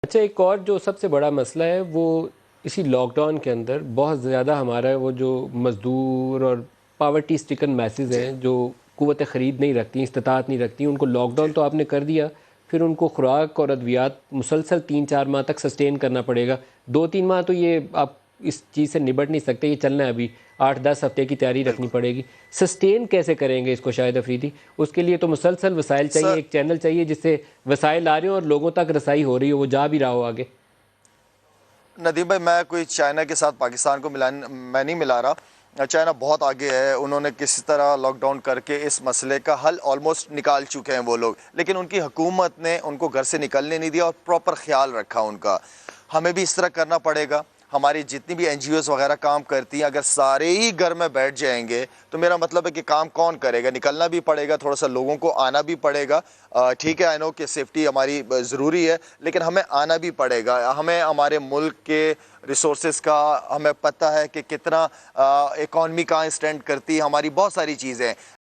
अच्छा, एक और जो सबसे बड़ा मसला है वो इसी लॉकडाउन के अंदर बहुत ज़्यादा हमारा वो जो मज़दूर और पावर्टी स्टिकन मैसेज जी, हैं जो क़ुव्वत ख़रीद नहीं रखती, इस्तिताअत नहीं रखती, उनको जी। लॉकडाउन तो आपने कर दिया, फिर उनको खुराक और अद्वियात मुसलसल 3-4 माह तक सस्टेन करना पड़ेगा। 2-3 माह तो ये आप इस चीज़ से निबट नहीं सकते, ये चलना है अभी। 8-10 हफ़्ते की तैयारी रखनी बिल्कुल। पड़ेगी। सस्टेन कैसे करेंगे इसको शाहिद अफरीदी? उसके लिए तो मुसलसल वसाइल चाहिए, सर एक चैनल चाहिए जिससे वसाइल आ रहे हो और लोगों तक रसाई हो रही हो, वो जा भी रहा हो आगे। नदीम भाई, मैं कोई चाइना के साथ पाकिस्तान को मैं नहीं मिला रहा। चाइना बहुत आगे है, उन्होंने किसी तरह लॉकडाउन करके इस मसले का हल ऑलमोस्ट निकाल चुके हैं वो लोग, लेकिन उनकी हुकूमत ने उनको घर से निकलने नहीं दिया और प्रॉपर ख्याल रखा उनका। हमें भी इस तरह करना पड़ेगा। हमारी जितनी भी एनजीओज़ वगैरह काम करती हैं, अगर सारे ही घर में बैठ जाएंगे तो मेरा मतलब है कि काम कौन करेगा? निकलना भी पड़ेगा, थोड़ा सा लोगों को आना भी पड़ेगा। ठीक है, आई नो कि सेफ्टी हमारी ज़रूरी है, लेकिन हमें आना भी पड़ेगा। हमें हमारे मुल्क के रिसोर्सेज का हमें पता है कि कितना इकॉनमी कहाँ स्टैंड करती है, हमारी बहुत सारी चीज़ें हैं।